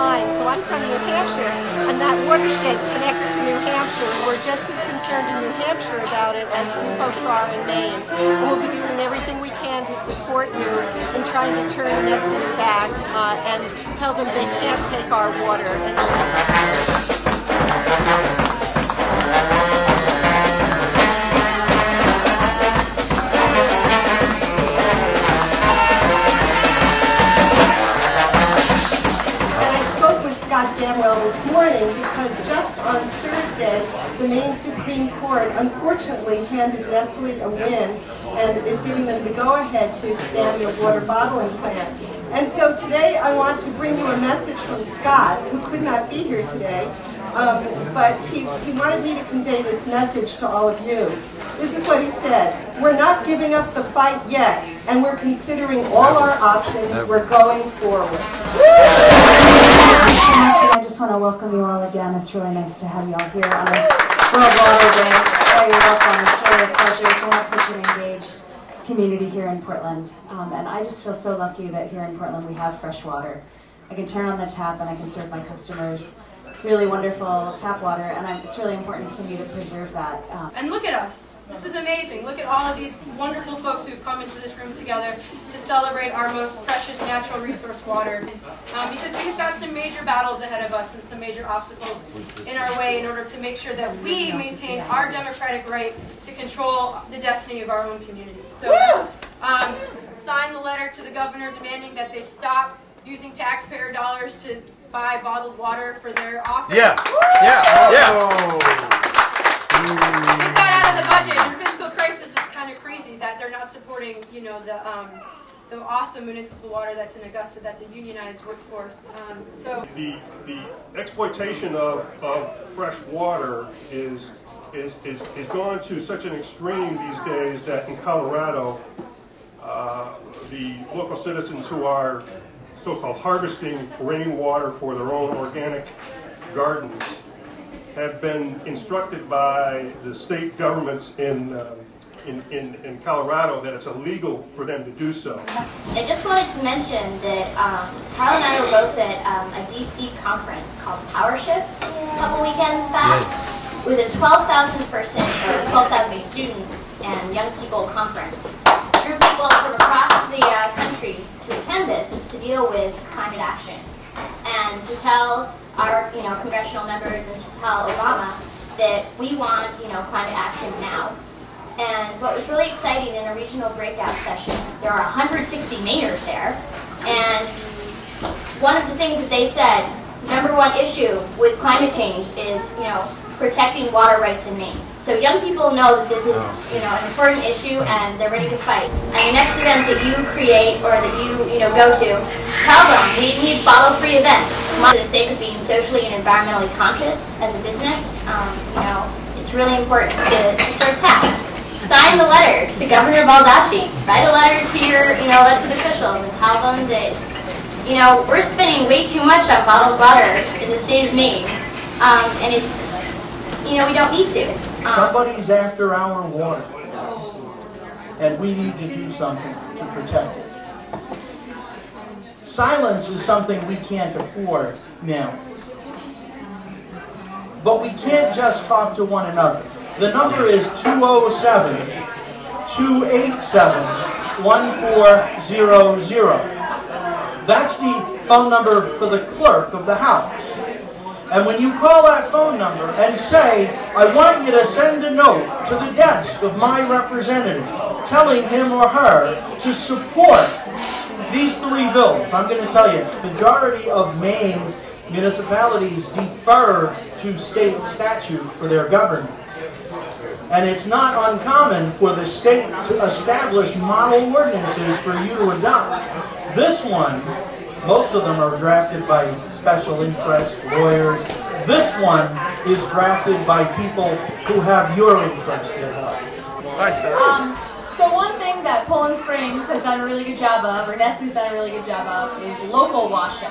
line. So I'm from New Hampshire, and that watershed connects to New Hampshire. We're just as concerned in New Hampshire about it as you folks are in Maine. And we'll be doing everything we can to support you in trying to turn Nestle back and tell them they can't take our water anymore. This morning because just on Thursday the Maine Supreme Court unfortunately handed Nestle a win and is giving them the go-ahead to expand their water bottling plant. And so today I want to bring you a message from Scott, who could not be here today, but he wanted me to convey this message to all of you. This is what he said: "We're not giving up the fight yet, and we're considering all our options. We're going forward." I just want to welcome you all again. It's really nice to have you all here on this World Water Day. Oh, you're welcome. It's really a pleasure to have such an engaged community here in Portland. And I just feel so lucky that here in Portland we have fresh water. I can turn on the tap and I can serve my customers really wonderful tap water, and it's really important to me to preserve that. And look at us. This is amazing. Look at all of these wonderful folks who've come into this room together to celebrate our most precious natural resource, water. Because we've got some major battles ahead of us and some major obstacles in our way in order to make sure that we maintain our democratic right to control the destiny of our own communities. So sign the letter to the governor demanding that they stop using taxpayer dollars to buy bottled water for their office. Yeah. Get that out of the budget. In fiscal crisis, it's kind of crazy that they're not supporting, you know, the awesome municipal water that's in Augusta. That's a unionized workforce. So the exploitation of fresh water is gone to such an extreme these days that in Colorado, the local citizens who are so-called harvesting rainwater for their own organic gardens have been instructed by the state governments in Colorado that it's illegal for them to do so. I just wanted to mention that Kyle and I were both at a DC conference called Power Shift a couple weekends back. It was a 12,000 person or 12,000 student and young people conference. Drew people from across the country to attend this to deal with climate action and to tell our congressional members and to tell Obama that we want climate action now. And what was really exciting in a regional breakout session, there are 160 Mainers there, and one of the things that they said, number one issue with climate change is protecting water rights in Maine. So young people know that this is an important issue and they're ready to fight. And the next event that you create or that you go to, tell them we need bottle-free events. For the sake of being socially and environmentally conscious as a business, it's really important to serve tap. Sign the letter to Governor Baldacci. Write a letter to your elected officials and tell them that we're spending way too much on bottled water in the state of Maine, and it's we don't need to. Somebody's after our water, and we need to do something to protect it. Silence is something we can't afford now. But we can't just talk to one another. The number is 207-287-1400. That's the phone number for the clerk of the House. And when you call that phone number and say, I want you to send a note to the desk of my representative telling him or her to support these three bills, I'm going to tell you, the majority of Maine municipalities defer to state statute for their government. And it's not uncommon for the state to establish model ordinances for you to adopt. This one, most of them are drafted by special interest lawyers. This one is drafted by people who have your interest at heart. So one thing that Poland Springs has done a really good job of, or Nestle's done a really good job of, is local washing.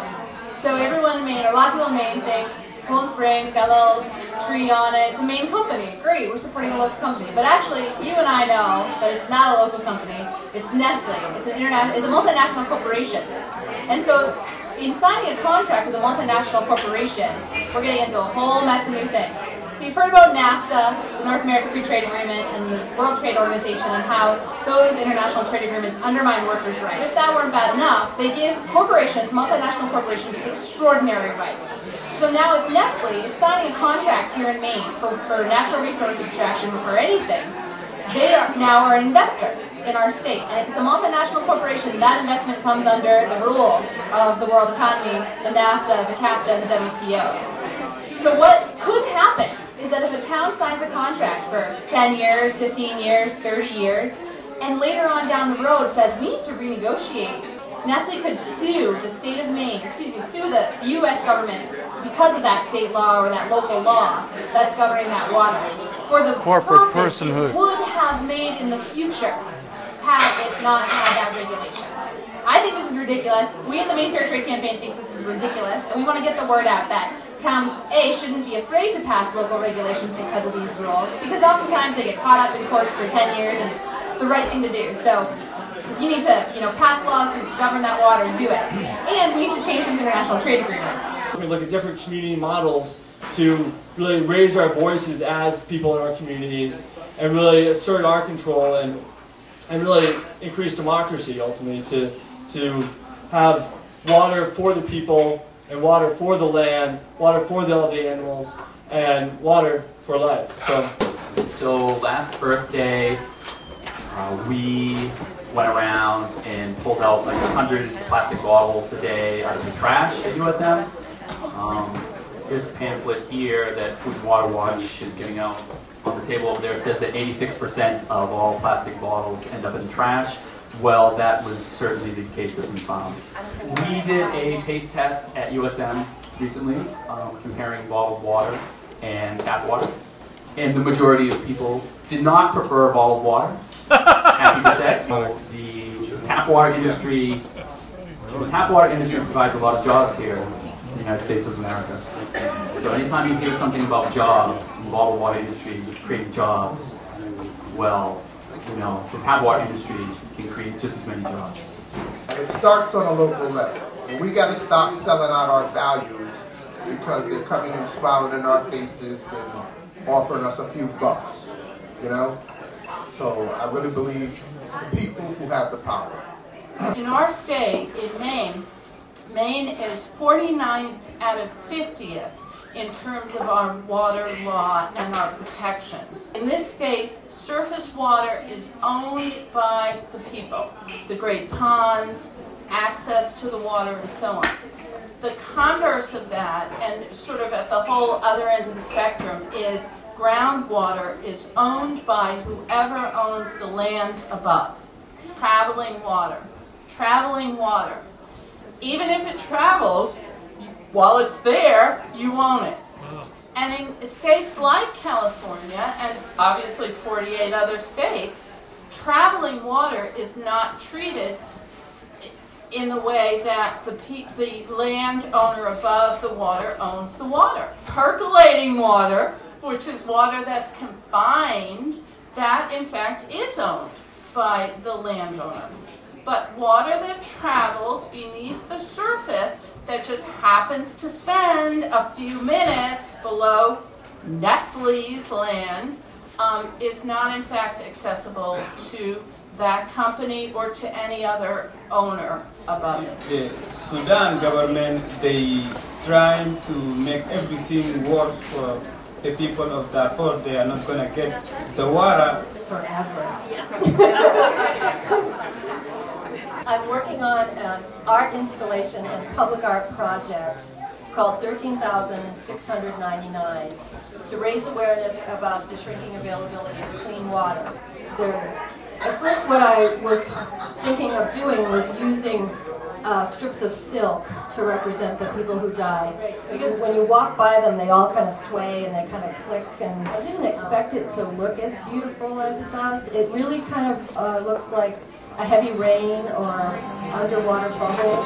So everyone in Maine, or a lot of people in Maine think Poland Springs, got a little tree on it. It's a Maine company. Great, we're supporting a local company. But actually, you and I know that it's not a local company. It's Nestle. It's a multinational corporation. And so, in signing a contract with a multinational corporation, we're getting into a whole mess of new things. So you've heard about NAFTA, the North American Free Trade Agreement, and the World Trade Organization, and how those international trade agreements undermine workers' rights. If that weren't bad enough, they give corporations, multinational corporations, extraordinary rights. So now if Nestle is signing a contract here in Maine for natural resource extraction or for anything, they now are an investor in our state. And if it's a multinational corporation, that investment comes under the rules of the world economy, the NAFTA, the CAFTA, and the WTOs. So what could happen is that if a town signs a contract for 10 years, 15 years, 30 years, and later on down the road says, we need to renegotiate, Nestle could sue the state of Maine, sue the U.S. government because of that state law or that local law that's governing that water for the corporate profit personhood it would have made in the future had it not had that regulation. I think this is ridiculous. We at the Maine Fair Trade Campaign think this is ridiculous, and we want to get the word out that towns, A, shouldn't be afraid to pass local regulations because of these rules, because oftentimes they get caught up in courts for 10 years and it's the right thing to do. So if you need to, pass laws to govern that water, do it. And we need to change these international trade agreements. We look at different community models to really raise our voices as people in our communities and really assert our control and really increase democracy ultimately to have water for the people and water for the land, water for all the animals, and water for life. So last Earth Day, we went around and pulled out like 100 plastic bottles a day out of the trash at USM. This pamphlet here that Food and Water Watch is giving out on the table over there says that 86% of all plastic bottles end up in the trash. Well, that was certainly the case that we found. We did a taste test at USM recently, comparing bottled water and tap water. And the majority of people did not prefer bottled water, happy to say. The tap water industry provides a lot of jobs here in the United States of America. So anytime you hear something about jobs, the bottled water industry creating jobs, well, the tap water industry can create just as many jobs. It starts on a local level. And we got to stop selling out our values because they're coming and smiling in our faces and offering us a few bucks, So I really believe the people who have the power. In our state, in Maine is 49th out of 50th in terms of our water law and our protections. In this state, surface water is owned by the people. The great ponds, access to the water, and so on. The converse of that, and sort of at the whole other end of the spectrum, is groundwater is owned by whoever owns the land above. Traveling water. Traveling water. Even if it travels, while it's there, you own it. And in states like California, and obviously 48 other states, traveling water is not treated in the way that the landowner above the water owns the water. Percolating water, which is water that's confined, that in fact is owned by the landowner. But water that travels beneath the surface that just happens to spend a few minutes below Nestle's land is not in fact accessible to that company or to any other owner above it. The Sudan government, they trying to make everything work for the people of Darfur. They are not going to get the water forever. I'm working on an art installation and public art project called 13,699 to raise awareness about the shrinking availability of clean water. At first what I was thinking of doing was using strips of silk to represent the people who died. Because when you walk by them, they all kind of sway and they kind of click, and I didn't expect it to look as beautiful as it does. It really kind of looks like a heavy rain or underwater bubbles.